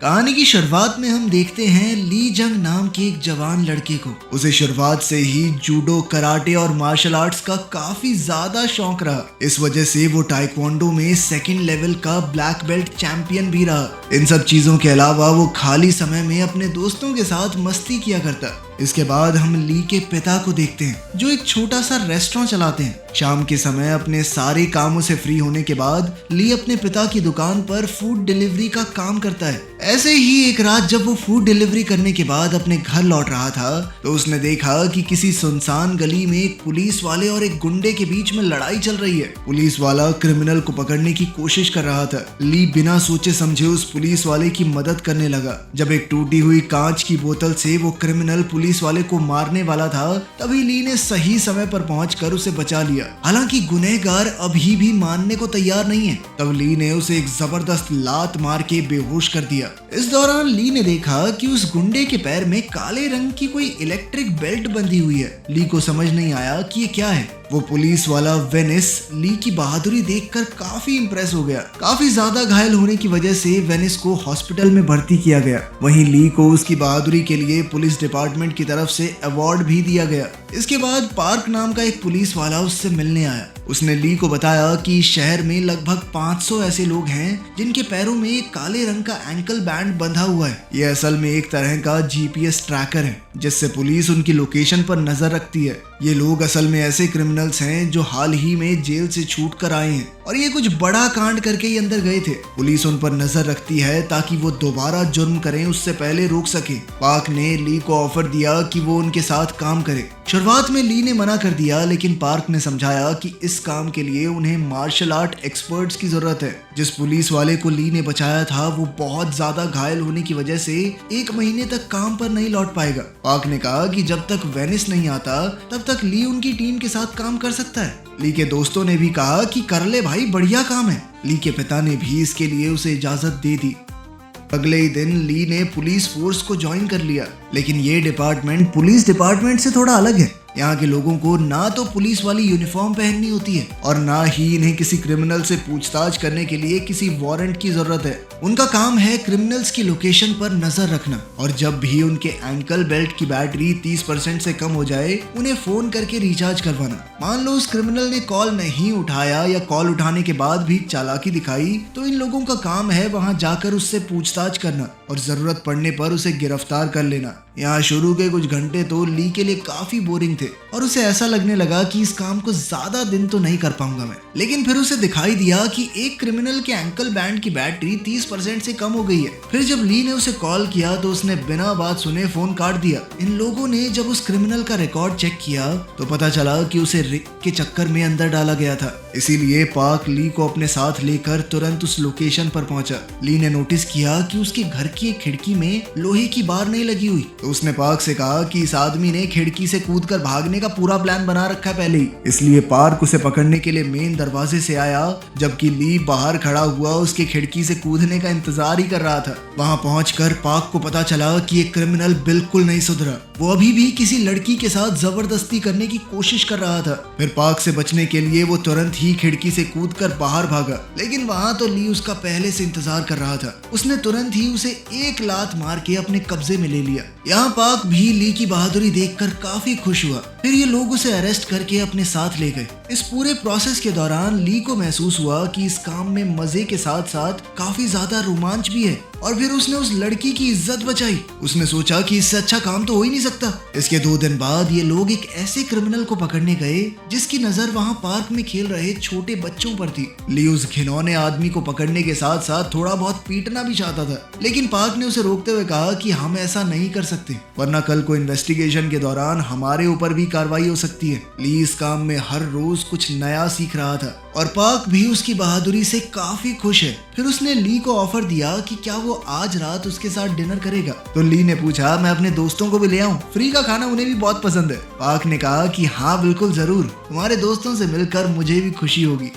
कहानी की शुरुआत में हम देखते हैं ली जंग नाम के एक जवान लड़के को। उसे शुरुआत से ही जूडो, कराटे और मार्शल आर्ट्स का काफी ज्यादा शौक रहा। इस वजह से वो ताइक्वांडो में सेकंड लेवल का ब्लैक बेल्ट चैंपियन भी रहा। इन सब चीजों के अलावा वो खाली समय में अपने दोस्तों के साथ मस्ती किया करता। इसके बाद हम ली के पिता को देखते हैं जो एक छोटा सा रेस्टोरेंट चलाते हैं। शाम के समय अपने सारे कामों से फ्री होने के बाद ली अपने पिता की दुकान पर फूड डिलीवरी का काम करता है। ऐसे ही एक रात जब वो फूड डिलीवरी करने के बाद अपने घर लौट रहा था तो उसने देखा कि किसी सुनसान गली में एक पुलिस वाले और एक गुंडे के बीच में लड़ाई चल रही है। पुलिस वाला क्रिमिनल को पकड़ने की कोशिश कर रहा था। ली बिना सोचे समझे उस पुलिस वाले की मदद करने लगा। जब एक टूटी हुई कांच की बोतल से वो क्रिमिनल पुलिस वाले को मारने वाला था तभी ली ने सही समय पर पहुंचकर उसे बचा लिया। हालांकि गुनहगार अभी भी मानने को तैयार नहीं है। तब ली ने उसे एक जबरदस्त लात मार के बेहोश कर दिया। इस दौरान ली ने देखा कि उस गुंडे के पैर में काले रंग की कोई इलेक्ट्रिक बेल्ट बंधी हुई है। ली को समझ नहीं आया कि ये क्या है। वो पुलिस वाला वेनिस ली की बहादुरी देखकर काफी इंप्रेस हो गया। काफी ज्यादा घायल होने की वजह से वेनिस को हॉस्पिटल में भर्ती किया गया। वहीं ली को उसकी बहादुरी के लिए पुलिस डिपार्टमेंट की तरफ से अवार्ड भी दिया गया। इसके बाद पार्क नाम का एक पुलिस वाला उससे मिलने आया। उसने ली को बताया कि शहर में लगभग 500 ऐसे लोग हैं जिनके पैरों में एक काले रंग का एंकल बैंड बंधा हुआ है। ये असल में एक तरह का जीपीएस ट्रैकर है जिससे पुलिस उनकी लोकेशन पर नजर रखती है। ये लोग असल में ऐसे क्रिमिनल्स हैं जो हाल ही में जेल से छूट कर आए हैं और ये कुछ बड़ा कांड करके ही अंदर गए थे। पुलिस उन पर नजर रखती है ताकि वो दोबारा जुर्म करें उससे पहले रोक सके। पार्क ने ली को ऑफर दिया कि वो उनके साथ काम करे। शुरुआत में ली ने मना कर दिया लेकिन पार्क ने समझाया कि इस काम के लिए उन्हें मार्शल आर्ट एक्सपर्ट्स की जरूरत है। जिस पुलिस वाले को ली ने बचाया था वो बहुत ज्यादा घायल होने की वजह से 1 महीने तक काम पर नहीं लौट पाएगा। पार्क ने कहा कि जब तक वेनिस नहीं आता तब तक ली उनकी टीम के साथ काम कर सकता है। ली के दोस्तों ने भी कहा कि कर ले भाई, बढ़िया काम है। ली के पिता ने भी इसके लिए उसे इजाजत दे दी। अगले ही दिन ली ने पुलिस फोर्स को ज्वाइन कर लिया। लेकिन ये डिपार्टमेंट पुलिस डिपार्टमेंट से थोड़ा अलग है। यहाँ के लोगों को ना तो पुलिस वाली यूनिफॉर्म पहननी होती है और ना ही इन्हें किसी क्रिमिनल से पूछताछ करने के लिए किसी वारंट की जरूरत है। उनका काम है क्रिमिनल्स की लोकेशन पर नजर रखना और जब भी उनके एंकल बेल्ट की बैटरी 30% से कम हो जाए उन्हें फोन करके रिचार्ज करवाना। मान लो उस क्रिमिनल ने कॉल नहीं उठाया या कॉल उठाने के बाद भी चालाकी दिखाई तो इन लोगों का काम है वहां जाकर उससे पूछताछ करना और जरूरत पड़ने पर उसे गिरफ्तार कर लेना। यहाँ शुरू के कुछ घंटे तो ली के लिए काफी बोरिंग थे और उसे ऐसा लगने लगा कि इस काम को ज्यादा दिन तो नहीं कर पाऊंगा मैं। लेकिन फिर उसे दिखाई दिया कि एक क्रिमिनल के एंकल बैंड की बैटरी 30% से कम हो गई है। फिर जब ली ने उसे कॉल किया तो उसने बिना बात सुने फोन काट दिया। इन लोगों ने जब उस क्रिमिनल का रिकॉर्ड चेक किया तो पता चला कि उसे रिक के चक्कर में अंदर डाला गया था। इसीलिए पार्क ली को अपने साथ लेकर तुरंत उस लोकेशन पर पहुंचा। ली ने नोटिस किया कि उसके घर की एक खिड़की में लोहे की बार नहीं लगी हुई तो उसने पार्क से कहा कि इस आदमी ने खिड़की से कूदकर भागने का पूरा प्लान बना रखा है पहले ही। इसलिए पार्क उसे पकड़ने के लिए मेन दरवाजे से आया जबकि ली बाहर खड़ा हुआ उसके खिड़की से कूदने का इंतजार ही कर रहा था। वहां पहुंचकर पार्क को पता चला कि ये क्रिमिनल बिल्कुल नहीं सुधरा। वो अभी भी किसी लड़की के साथ जबरदस्ती करने की कोशिश कर रहा था। फिर पार्क से बचने के लिए वो तुरंत ही खिड़की से कूदकर बाहर भागा लेकिन वहां तो ली उसका पहले से इंतजार कर रहा था। उसने तुरंत ही उसे एक लात मार के अपने कब्जे में ले लिया। यहाँ पार्क भी ली की बहादुरी देखकर काफी खुश हुआ। फिर ये लोग उसे अरेस्ट करके अपने साथ ले गए। इस पूरे प्रोसेस के दौरान ली को महसूस हुआ कि इस काम में मजे के साथ साथ काफी ज्यादा रोमांच भी है और फिर उसने उस लड़की की इज्जत बचाई। उसने सोचा कि इससे अच्छा काम तो हो ही नहीं सकता। इसके 2 दिन बाद ये लोग एक ऐसे क्रिमिनल को पकड़ने गए जिसकी नजर वहां पार्क में खेल रहे छोटे बच्चों पर थी। ली उस घिनौने आदमी को पकड़ने के साथ साथ थोड़ा बहुत पीटना भी चाहता था लेकिन पार्क ने उसे रोकते हुए कहा कि हम ऐसा नहीं कर सकते वरना कल को इन्वेस्टिगेशन के दौरान हमारे ऊपर भी कार्रवाई हो सकती है। ली इस काम में हर रोज कुछ नया सीख रहा था और पार्क भी उसकी बहादुरी से काफी खुश है। फिर उसने ली को ऑफर दिया कि क्या वो आज रात उसके साथ डिनर करेगा। तो ली ने पूछा मैं अपने दोस्तों को भी ले आऊं, फ्री का खाना उन्हें भी बहुत पसंद है। पार्क ने कहा कि हाँ बिल्कुल जरूर, तुम्हारे दोस्तों से मिलकर मुझे भी खुशी होगी।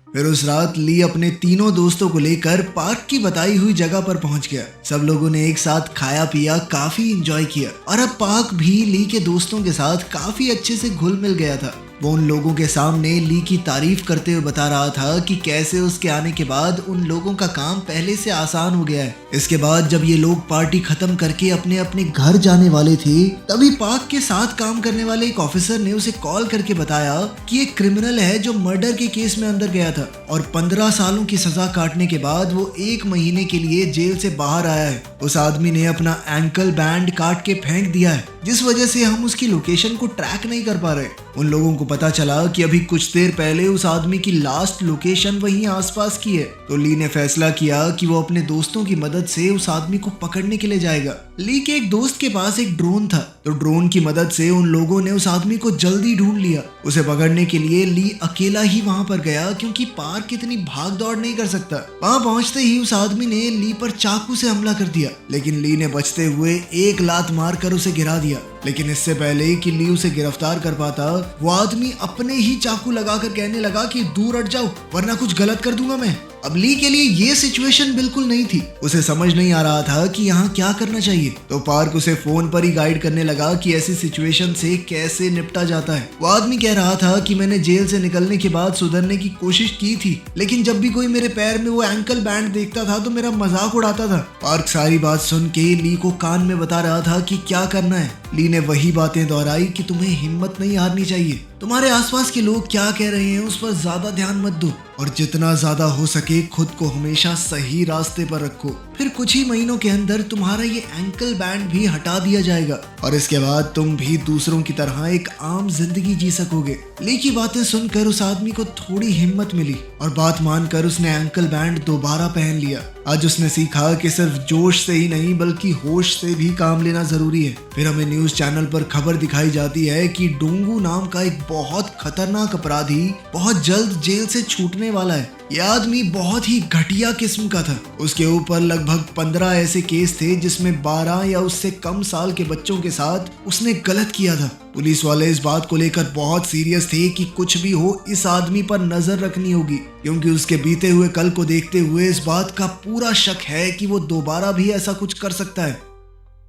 फिर उस रात ली अपने तीनों दोस्तों को लेकर पार्क की बताई हुई जगह पर पहुंच गया। सब लोगों ने एक साथ खाया पिया, काफी एंजॉय किया और अब पार्क भी ली के दोस्तों के साथ काफी अच्छे से घुल मिल गया था। वो उन लोगों के सामने ली की तारीफ करते हुए बता रहा था कि कैसे उसके आने के बाद उन लोगों का काम पहले से आसान हो गया है। इसके बाद जब ये लोग पार्टी खत्म करके अपने अपने घर जाने वाले थे, तभी पार्क के साथ काम करने वाले एक ऑफिसर ने उसे कॉल करके बताया कि एक क्रिमिनल है जो मर्डर के केस में अंदर गया था और 15 सालों की सजा काटने के बाद वो 1 महीने के लिए जेल से बाहर आया है। उस आदमी ने अपना एंकल बैंड काट के फेंक दिया है, जिस वजह से हम उसकी लोकेशन को ट्रैक नहीं कर पा रहे। उन लोगों को पता चला कि अभी कुछ देर पहले उस आदमी की लास्ट लोकेशन वहीं आसपास की है। तो ली ने फैसला किया कि वो अपने दोस्तों की मदद से उस आदमी को पकड़ने के लिए जाएगा। ली के एक दोस्त के पास एक ड्रोन था, तो ड्रोन की मदद से उन लोगों ने उस आदमी को जल्दी ढूंढ लिया। उसे पकड़ने के लिए ली अकेला ही वहां पर गया, क्योंकि पार्क इतनी भाग दौड़ नहीं कर सकता। वहां पहुंचते ही उस आदमी ने ली पर चाकू से हमला कर दिया, लेकिन ली ने बचते हुए एक लात मारकर उसे गिरा दिया। लेकिन इससे पहले कि ली उसे गिरफ्तार कर पाता, वो आदमी अपने ही चाकू लगाकर कहने लगा कि दूर हट जाओ वरना कुछ गलत कर दूंगा मैं। अब ली के लिए ये सिचुएशन बिल्कुल नहीं थी। उसे समझ नहीं आ रहा था कि यहाँ क्या करना चाहिए। तो पार्क उसे फोन पर ही गाइड करने लगा कि ऐसी सिचुएशन से कैसे निपटा जाता है। वो आदमी कह रहा था कि मैंने जेल से निकलने के बाद सुधरने की कोशिश की थी, लेकिन जब भी कोई मेरे पैर में वो एंकल बैंड देखता था तो मेरा मजाक उड़ाता था। पार्क सारी बात सुन के ली को कान में बता रहा था कि क्या करना है। ली ने वही बातें दोहराई कि तुम्हें हिम्मत नहीं हारनी चाहिए, तुम्हारे आसपास के लोग क्या कह रहे हैं उस पर ज्यादा ध्यान मत दो, और जितना ज्यादा हो सके खुद को हमेशा सही रास्ते पर रखो। फिर कुछ ही महीनों के अंदर तुम्हारा ये एंकल बैंड भी हटा दिया जाएगा और इसके बाद तुम भी दूसरों की तरह एक आम जिंदगी जी सकोगे। ली की बातें सुनकर उस आदमी को थोड़ी हिम्मत मिली और बात मानकर उसने एंकल बैंड दोबारा पहन लिया। आज उसने सीखा कि सिर्फ जोश से ही नहीं बल्कि होश से भी काम लेना जरूरी है। फिर हमें न्यूज चैनल पर खबर दिखाई जाती है कि डोंगू नाम का एक बहुत खतरनाक अपराधी बहुत जल्द जेल से छूटने वाला है। यह आदमी बहुत ही घटिया किस्म का था। उसके ऊपर लगभग 15 ऐसे केस थे जिसमें 12 या उससे कम साल के बच्चों के साथ उसने गलत किया था। पुलिस वाले इस बात को लेकर बहुत सीरियस थे कि कुछ भी हो इस आदमी पर नजर रखनी होगी, क्योंकि उसके बीते हुए कल को देखते हुए इस बात का पूरा शक है कि वो दोबारा भी ऐसा कुछ कर सकता है।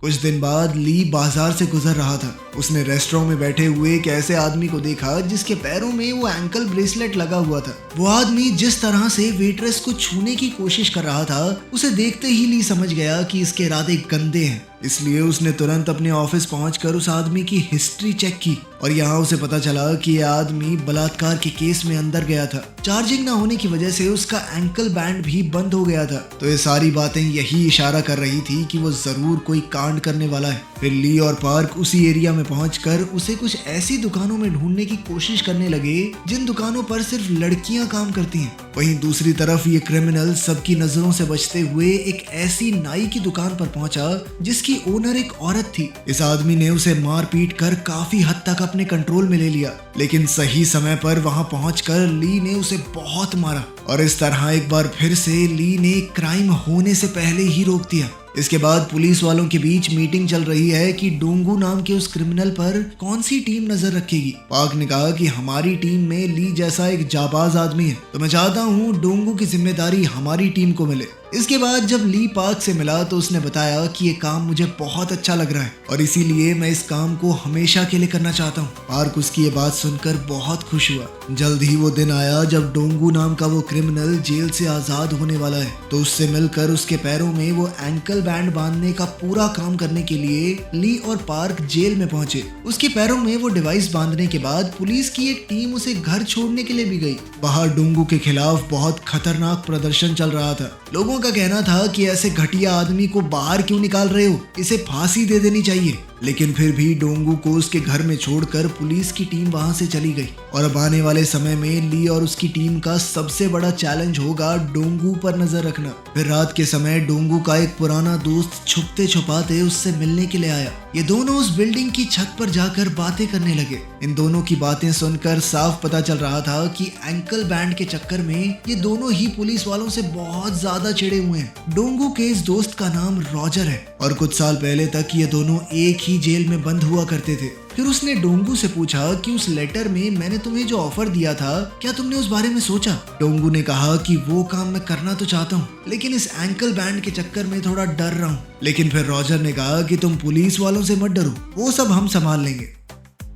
कुछ दिन बाद ली बाजार से गुजर रहा था। उसने रेस्टोरेंट में बैठे हुए एक ऐसे आदमी को देखा जिसके पैरों में वो एंकल ब्रेसलेट लगा हुआ था। वो आदमी जिस तरह से वेट्रेस को छूने की कोशिश कर रहा था, उसे देखते ही ली समझ गया कि इसके इरादे गंदे हैं। इसलिए उसने तुरंत अपने ऑफिस पहुंचकर उस आदमी की हिस्ट्री चेक की और यहाँ उसे पता चला कि यह आदमी बलात्कार के केस में अंदर गया था। चार्जिंग ना होने की वजह से उसका एंकल बैंड भी बंद हो गया था। तो ये सारी बातें यही इशारा कर रही थी कि वो जरूर कोई कांड करने वाला है। फिर ली और पार्क उसी एरिया में पहुंचकर उसे कुछ ऐसी दुकानों में ढूंढने की कोशिश करने लगे जिन दुकानों पर सिर्फ लड़कियां काम करती हैं। वहीं दूसरी तरफ ये क्रिमिनल सबकी नजरों से बचते हुए एक ऐसी नाई की दुकान पर पहुंचा जिसकी ओनर एक औरत थी। इस आदमी ने उसे मार पीट कर काफी हद तक अपने कंट्रोल में ले लिया, लेकिन सही समय पर वहां पहुंचकर ली ने उसे बहुत मारा और इस तरह एक बार फिर से ली ने क्राइम होने से पहले ही रोक दिया। इसके बाद पुलिस वालों के बीच मीटिंग चल रही है कि डोंगू नाम के उस क्रिमिनल पर कौन सी टीम नजर रखेगी। पार्क ने कहा कि हमारी टीम में ली जैसा एक जाबाज आदमी है, तो मैं चाहता हूँ डोंगू की जिम्मेदारी हमारी टीम को मिले। इसके बाद जब ली पार्क से मिला तो उसने बताया कि ये काम मुझे बहुत अच्छा लग रहा है और इसीलिए मैं इस काम को हमेशा के लिए करना चाहता हूँ। पार्क उसकी ये बात सुनकर बहुत खुश हुआ। जल्द ही वो दिन आया जब डोंगू नाम का वो क्रिमिनल जेल से आजाद होने वाला है। तो उससे मिलकर उसके पैरों में वो एंकल बैंड बांधने का पूरा काम करने के लिए ली और पार्क जेल में पहुंचे। उसके पैरों में वो डिवाइस बांधने के बाद पुलिस की एक टीम उसे घर छोड़ने के लिए भी गई। बाहर डोंगू के खिलाफ बहुत खतरनाक प्रदर्शन चल रहा था। लोगों का कहना था कि ऐसे घटिया आदमी को बाहर क्यों निकाल रहे हो, इसे फांसी दे देनी चाहिए। लेकिन फिर भी डोंगू को उसके घर में छोड़कर पुलिस की टीम वहां से चली गई। और अब आने वाले समय में ली और उसकी टीम का सबसे बड़ा चैलेंज होगा डोंगू पर नजर रखना। फिर रात के समय डोंगू का एक पुराना दोस्त छुपते छुपाते उससे मिलने के लिए आया। ये दोनों उस बिल्डिंग की छत पर जाकर बातें करने लगे। इन दोनों की बातें सुनकर साफ पता चल रहा था कि एंकल बैंड के चक्कर में ये दोनों ही पुलिस वालों से बहुत ज्यादा चिढ़े हुए हैं। डोंगू के इस दोस्त का नाम रॉजर है और कुछ साल पहले तक ये दोनों एक ही जेल में बंद हुआ करते थे। फिर उसने डोंगू से पूछा कि उस लेटर में मैंने तुम्हें जो ऑफर दिया था क्या तुमने उस बारे में सोचा। डोंगू ने कहा कि वो काम मैं करना तो चाहता हूँ, लेकिन इस एंकल बैंड के चक्कर में थोड़ा डर रहा हूँ। लेकिन फिर रॉजर ने कहा कि तुम पुलिस वालों से मत डरो, वो सब हम संभाल लेंगे।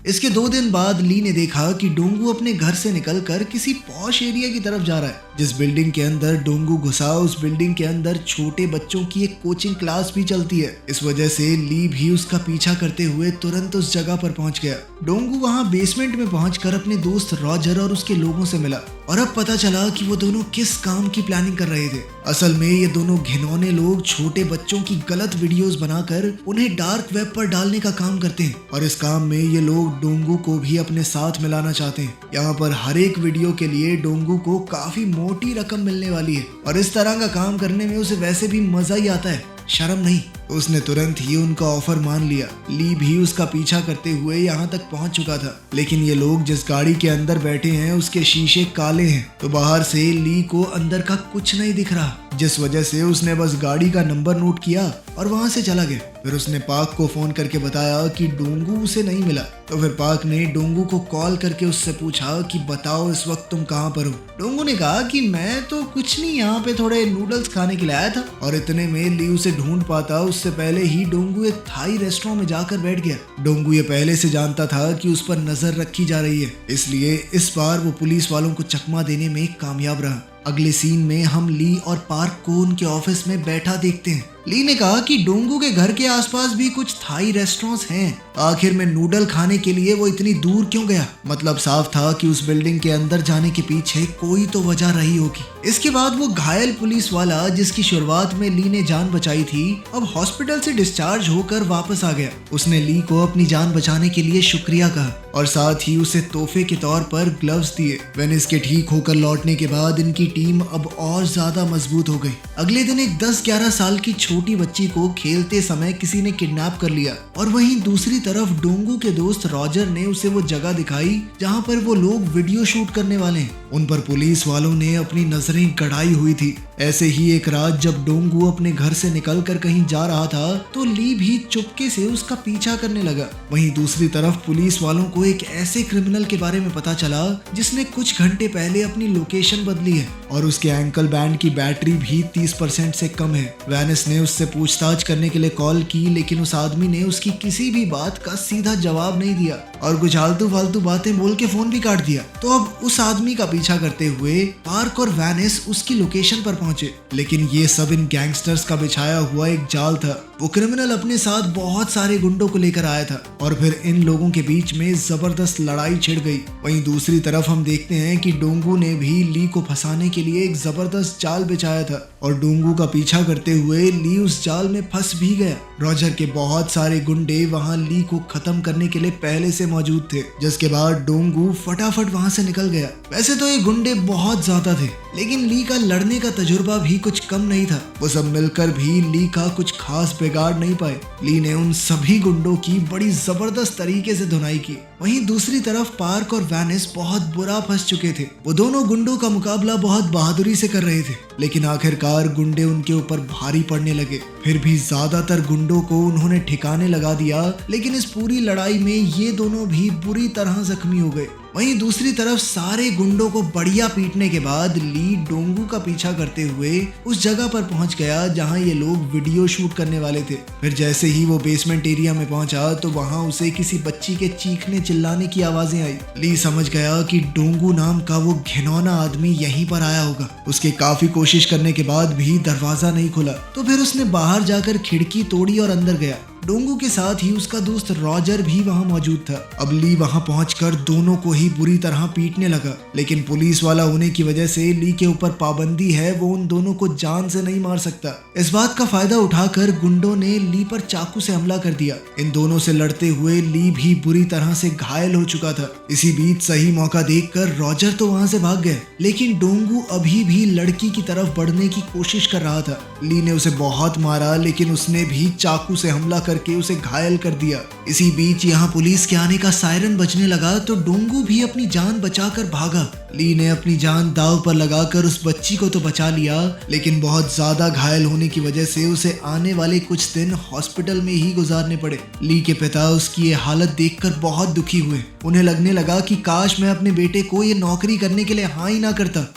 इसके 2 दिन बाद ली ने देखा कि डोंगू अपने घर से निकलकर किसी पॉश एरिया की तरफ जा रहा है। जिस बिल्डिंग के अंदर डोंगू घुसा उस बिल्डिंग के अंदर छोटे बच्चों की एक कोचिंग क्लास भी चलती है। इस वजह से ली भी उसका पीछा करते हुए तुरंत उस जगह पर पहुंच गया। डोंगू वहां बेसमेंट में पहुंचकर अपने दोस्त रॉजर और उसके लोगों से मिला और अब पता चला कि वो दोनों किस काम की प्लानिंग कर रहे थे। असल में ये दोनों घिनौने लोग छोटे बच्चों की गलत वीडियोस बनाकर उन्हें डार्क वेब पर डालने का काम करते हैं और इस काम में ये लोग डोंगू को भी अपने साथ मिलाना चाहते हैं। यहाँ पर हर एक वीडियो के लिए डोंगू को काफी मोटी रकम मिलने वाली है और इस तरह का काम करने में उसे वैसे भी मजा ही आता है, शर्म नहीं। उसने तुरंत ही उनका ऑफर मान लिया। ली भी उसका पीछा करते हुए यहाँ तक पहुँच चुका था, लेकिन ये लोग जिस गाड़ी के अंदर बैठे हैं उसके शीशे काले हैं, तो बाहर से ली को अंदर का कुछ नहीं दिख रहा, जिस वजह से उसने बस गाड़ी का नंबर नोट किया और वहां से चला गया। फिर उसने पाक को फोन करके बताया कि डोंगू उसे नहीं मिला, तो फिर पाक ने डोंगू को कॉल करके उससे पूछा कि बताओ इस वक्त तुम कहाँ पर हो। डोंगू ने कहा कि मैं तो कुछ नहीं, यहाँ पे थोड़े नूडल्स खाने के लिए आया था। और इतने में ली उसे ढूंढ पाता उससे पहले ही डोंगू एक थाई रेस्टोरेंट में जाकर बैठ गया। डोंगू ये पहले से जानता था कि उस पर नजर रखी जा रही है, इसलिए इस बार वो पुलिस वालों को चकमा देने में कामयाब रहा। अगले सीन में हम ली और पार्क को उनके ऑफिस में बैठा देखते हैं। ली ने कहा कि डोंगू के घर के आसपास भी कुछ थाई रेस्टोरेंट्स हैं, आखिर में नूडल खाने के लिए वो इतनी दूर क्यों गया। मतलब साफ था कि उस बिल्डिंग के अंदर जाने के पीछे कोई तो वजह रही होगी। इसके बाद वो घायल पुलिस वाला जिसकी शुरुआत में ली ने जान बचाई थी, अब हॉस्पिटल से डिस्चार्ज होकर वापस आ गया। उसने ली को अपनी जान बचाने के लिए शुक्रिया कहा और साथ ही उसे तोहफे के तौर पर ग्लव्स दिए। वेनिस के ठीक होकर लौटने के बाद इनकी टीम अब और ज्यादा मजबूत हो गई। अगले दिन एक 10-11 साल की छोटी बच्ची को खेलते समय किसी ने किडनैप कर लिया और वहीं दूसरी तरफ डोंगू के दोस्त रॉजर ने उसे वो जगह दिखाई जहां पर वो लोग वीडियो शूट करने वाले हैं। उन पर पुलिस वालों ने अपनी नजरें गड़ाई हुई थी। ऐसे ही एक रात जब डोंगू अपने घर से निकलकर कहीं जा रहा था तो ली भी चुपके से उसका पीछा करने लगा। वहीं दूसरी तरफ पुलिस वालों को एक ऐसे क्रिमिनल के बारे में पता चला जिसने कुछ घंटे पहले अपनी लोकेशन बदली है और उसके एंकल बैंड की बैटरी भी 30% से कम है। वेनिस ने उससे पूछताछ करने के लिए कॉल की, लेकिन उस आदमी ने उसकी किसी भी बात का सीधा जवाब नहीं दिया और कुछ आलतू फालतू बातें बोल के फोन भी काट दिया। तो अब उस आदमी का पीछा करते हुए पार्क और वेनिस उसकी लोकेशन पर पहुंचे, लेकिन ये सब इन गैंगस्टर्स का बिछाया हुआ एक जाल था। वो क्रिमिनल अपने साथ बहुत सारे गुंडों को लेकर आया था और फिर इन लोगों के बीच में जबरदस्त लड़ाई छिड़ गई। वहीं दूसरी तरफ हम देखते हैं कि डोंगू ने भी ली को फंसाने के लिए एक जबरदस्त जाल बिछाया था और डोंगू का पीछा करते हुए ली उस जाल में फंस भी गया। रॉजर के बहुत सारे गुंडे वहां ली को खत्म करने के लिए पहले से मौजूद थे, जिसके बाद डोंगू फटाफट वहां से निकल गया। वैसे तो ये गुंडे बहुत ज्यादा थे, लेकिन ली का लड़ने का तजुर्बा भी कुछ कम नहीं था। वो सब मिलकर भी ली का कुछ खास बिगाड़ नहीं पाए। ली ने उन सभी गुंडों की बड़ी जबरदस्त तरीके से धुनाई की। वहीं दूसरी तरफ पार्क और वेनिस बहुत बुरा फंस चुके थे। वो दोनों गुंडों का मुकाबला बहुत बहादुरी से कर रहे थे, लेकिन आखिरकार गुंडे उनके ऊपर भारी पड़ने लगे। फिर भी ज्यादातर गुंडों को उन्होंने ठिकाने लगा दिया, लेकिन इस पूरी लड़ाई में ये दोनों भी बुरी तरह जख्मी हो गए। वहीं दूसरी तरफ सारे गुंडों को बढ़िया पीटने के बाद ली डोंगू का पीछा करते हुए उस जगह पर पहुंच गया जहां ये लोग वीडियो शूट करने वाले थे। फिर जैसे ही वो बेसमेंट एरिया में पहुंचा तो वहां उसे किसी बच्ची के चीखने चिल्लाने की आवाजें आई। ली समझ गया कि डोंगू नाम का वो घिनौना आदमी यहीं पर आया होगा। उसके काफी कोशिश करने के बाद भी दरवाजा नहीं खुला, तो फिर उसने बाहर जाकर खिड़की तोड़ी और अंदर गया। डोंगू के साथ ही उसका दोस्त रॉजर भी वहां मौजूद था। अब ली वहां पहुंचकर दोनों को ही बुरी तरह पीटने लगा, लेकिन पुलिस वाला होने की वजह से ली के ऊपर पाबंदी है, वो उन दोनों को जान से नहीं मार सकता। इस बात का फायदा उठाकर गुंडों ने ली पर चाकू से हमला कर दिया। इन दोनों से लड़ते हुए ली भी बुरी तरह से घायल हो चुका था। इसी बीच सही मौका देखकर रॉजर तो वहां से भाग गए, लेकिन डोंगू अभी भी लड़की की तरफ बढ़ने की कोशिश कर रहा था। ली ने उसे बहुत मारा, लेकिन उसने भी चाकू से हमला करके उसे घायल कर दिया। इसी बीच यहाँ पुलिस के आने का सायरन बजने लगा तो डोंगू भी अपनी जान बचाकर भागा। ली ने अपनी जान दांव पर लगाकर उस बच्ची को तो बचा लिया, लेकिन बहुत ज्यादा घायल होने की वजह से उसे आने वाले कुछ दिन हॉस्पिटल में ही गुजारने पड़े। ली के पिता उसकी ये हालत देखकर बहुत दुखी हुए। उन्हें लगने लगा कि काश मैं अपने बेटे को ये नौकरी करने के लिए हाँ ही ना करता।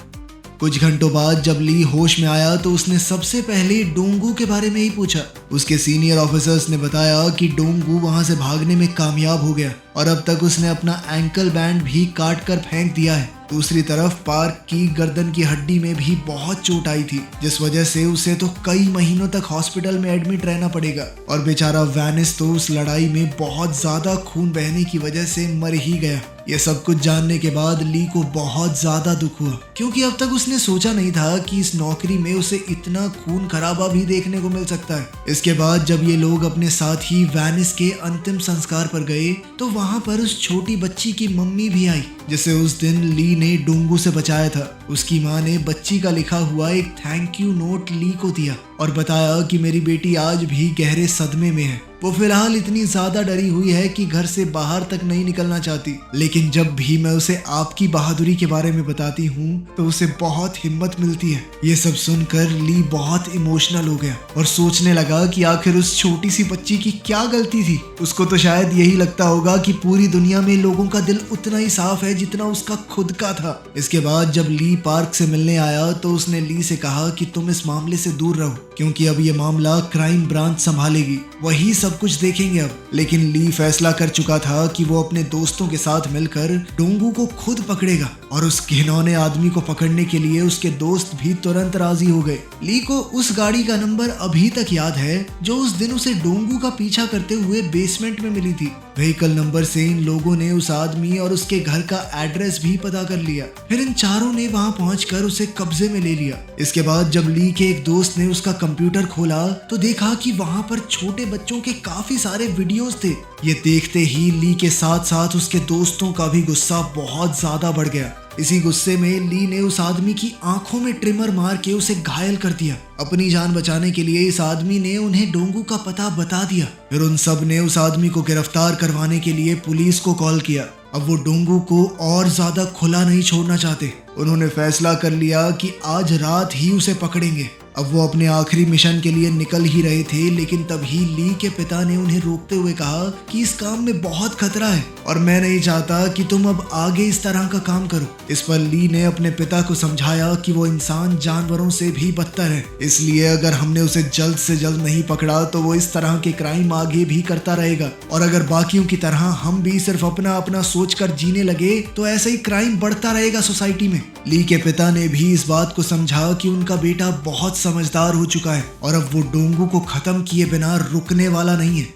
कुछ घंटों बाद जब ली होश में आया तो उसने सबसे पहले डोंगू के बारे में ही पूछा। उसके सीनियर ऑफिसर्स ने बताया कि डोंगू वहां से भागने में कामयाब हो गया और अब तक उसने अपना एंकल बैंड भी काट कर फेंक दिया है। दूसरी तरफ पार्क की गर्दन की हड्डी में भी बहुत चोट आई थी, जिस वजह से उसे तो कई महीनों तक हॉस्पिटल में एडमिट रहना पड़ेगा। और बेचारा वैनिस तो उस लड़ाई में बहुत ज्यादा खून बहने की वजह से मर ही गया। ये सब कुछ जानने के बाद ली को बहुत ज्यादा दुख हुआ, क्योंकि अब तक उसने सोचा नहीं था कि इस नौकरी में उसे इतना खून खराबा भी देखने को मिल सकता है। इसके बाद जब ये लोग अपने साथ ही वैनिस के अंतिम संस्कार पर गए तो वहां पर उस छोटी बच्ची की मम्मी भी आई, जिसे उस दिन ली ने डोंगू से बचाया था। उसकी माँ ने बच्ची का लिखा हुआ एक थैंक यू नोट ली को दिया और बताया कि मेरी बेटी आज भी गहरे सदमे में है। वो फिलहाल इतनी ज्यादा डरी हुई है कि घर से बाहर तक नहीं निकलना चाहती, लेकिन जब भी मैं उसे आपकी बहादुरी के बारे में बताती हूँ तो उसे बहुत हिम्मत मिलती है। ये सब सुनकर ली बहुत इमोशनल हो गया और सोचने लगा कि आखिर उस छोटी सी बच्ची की क्या गलती थी। उसको तो शायद यही लगता होगा कि पूरी दुनिया में लोगों का दिल उतना ही साफ है जितना उसका खुद का था। इसके बाद जब ली पार्क से मिलने आया तो उसने ली से कहा कि तुम इस मामले से दूर रहो, क्योंकि अब ये मामला क्राइम ब्रांच संभालेगी, वही सब कुछ देखेंगे अब। लेकिन ली फैसला कर चुका था कि वो अपने दोस्तों के साथ मिलकर डोंगू को खुद पकड़ेगा और उस घिनौने आदमी को पकड़ने के लिए उसके दोस्त भी तुरंत राजी हो गए। ली को उस गाड़ी का नंबर अभी तक याद है जो उस दिन उसे डोंगू का पीछा करते हुए बेसमेंट में मिली थी। व्हीकल नंबर से इन लोगों ने उस आदमी और उसके घर का एड्रेस भी पता कर लिया। फिर इन चारों ने वहां पहुंचकर उसे कब्जे में ले लिया। इसके बाद जब ली के एक दोस्त ने उसका कंप्यूटर खोला तो देखा कि वहां पर छोटे बच्चों के काफी सारे वीडियोस थे। ये देखते ही ली के साथ साथ उसके दोस्तों का भी गुस्सा बहुत ज्यादा बढ़ गया। इसी गुस्से में ली ने उस आदमी की आंखों में ट्रिमर मार के उसे घायल कर दिया। अपनी जान बचाने के लिए इस आदमी ने उन्हें डोंगू का पता बता दिया। फिर उन सब ने उस आदमी को गिरफ्तार करवाने के लिए पुलिस को कॉल किया। अब वो डोंगू को और ज्यादा खुला नहीं छोड़ना चाहते। उन्होंने फैसला कर लिया कि आज रात ही उसे पकड़ेंगे। अब वो अपने आखिरी मिशन के लिए निकल ही रहे थे, लेकिन तभी ली के पिता ने उन्हें रोकते हुए कहा कि इस काम में बहुत खतरा है और मैं नहीं चाहता कि तुम अब आगे इस तरह का काम करो। इस पर ली ने अपने पिता को समझाया कि वो इंसान जानवरों से भी बदतर है, इसलिए अगर हमने उसे जल्द से जल्द नहीं पकड़ा तो वो इस तरह के क्राइम आगे भी करता रहेगा और अगर बाकियों की तरह हम भी सिर्फ अपना अपना सोचकर जीने लगे तो ऐसे ही क्राइम बढ़ता रहेगा सोसाइटी में। ली के पिता ने भी इस बात को समझा कि उनका बेटा बहुत समझदार हो चुका है और अब वो डोंगू को खत्म किए बिना रुकने वाला नहीं है।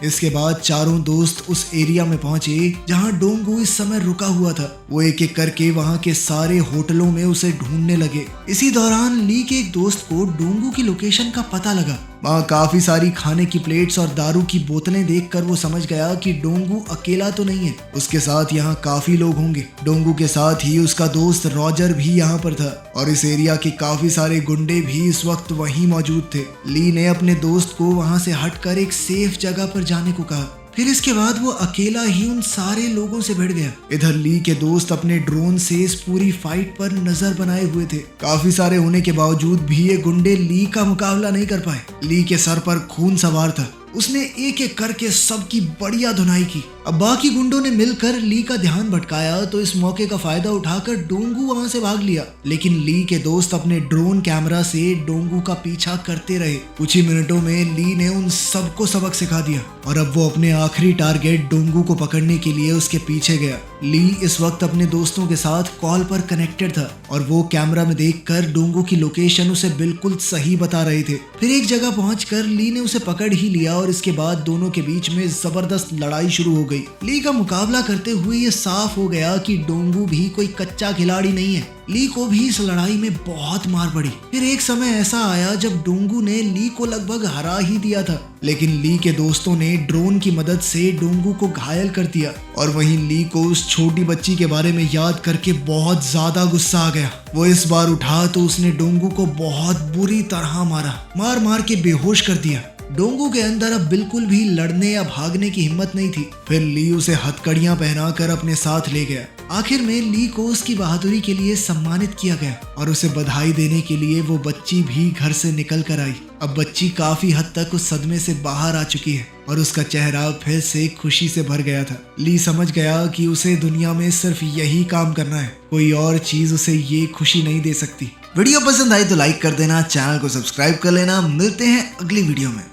इसके बाद चारों दोस्त उस एरिया में पहुंचे जहां डोंगू इस समय रुका हुआ था। वो एक एक करके वहां के सारे होटलों में उसे ढूंढने लगे। इसी दौरान ली के एक दोस्त को डोंगू की लोकेशन का पता लगा। वहाँ काफी सारी खाने की प्लेट्स और दारू की बोतलें देखकर वो समझ गया कि डोंगू अकेला तो नहीं है, उसके साथ यहाँ काफी लोग होंगे। डोंगू के साथ ही उसका दोस्त रॉजर भी यहाँ पर था और इस एरिया के काफी सारे गुंडे भी इस वक्त वहीं मौजूद थे। ली ने अपने दोस्त को वहाँ से हटकर एक सेफ जगह पर जाने को कहा। फिर इसके बाद वो अकेला ही उन सारे लोगों से भिड़ गया। इधर ली के दोस्त अपने ड्रोन से इस पूरी फाइट पर नजर बनाए हुए थे। काफी सारे होने के बावजूद भी ये गुंडे ली का मुकाबला नहीं कर पाए। ली के सर पर खून सवार था। उसने एक एक करके सबकी बढ़िया धुनाई की। अब बाकी गुंडों ने मिलकर ली का ध्यान भटकाया तो इस मौके का फायदा उठाकर डोंगू वहां से भाग लिया, लेकिन ली के दोस्त अपने ड्रोन कैमरा से डोंगू का पीछा करते रहे। कुछ ही मिनटों में ली ने उन सबको सबक सिखा दिया और अब वो अपने आखिरी टारगेट डोंगू को पकड़ने के लिए उसके पीछे गया। ली इस वक्त अपने दोस्तों के साथ कॉल पर कनेक्टेड था और वो कैमरा में देखकर डोंगू की लोकेशन उसे बिल्कुल सही बता रहे थे। फिर एक जगह पहुंचकर ली ने उसे पकड़ ही लिया और इसके बाद दोनों के बीच में जबरदस्त लड़ाई शुरू हो गई। ली का मुकाबला करते हुए ये साफ हो गया कि डोंगू भी कोई कच्चा खिलाड़ी नहीं है। ली को भी इस लड़ाई में बहुत मार पड़ी। फिर एक समय ऐसा आया जब डोंगू ने ली को लगभग हरा ही दिया था, लेकिन ली के दोस्तों ने ड्रोन की मदद से डोंगू को घायल कर दिया और वहीं ली को उस छोटी बच्ची के बारे में याद करके बहुत ज्यादा गुस्सा आ गया। वो इस बार उठा तो उसने डोंगू को बहुत बुरी तरह मार मार के बेहोश कर दिया। डोंगू के अंदर अब बिल्कुल भी लड़ने या भागने की हिम्मत नहीं थी। फिर ली उसे हथकड़ियां पहनाकर अपने साथ ले गया आखिर में ली को उसकी बहादुरी के लिए सम्मानित किया गया और उसे बधाई देने के लिए वो बच्ची भी घर से निकल कर आई। अब बच्ची काफी हद तक उस सदमे से बाहर आ चुकी है और उसका चेहरा फिर से खुशी से भर गया था। ली समझ गया कि उसे दुनिया में सिर्फ यही काम करना है, कोई और चीज उसे ये खुशी नहीं दे सकती। वीडियो पसंद आई तो लाइक कर देना, चैनल को सब्सक्राइब कर लेना। मिलते हैं अगली वीडियो में।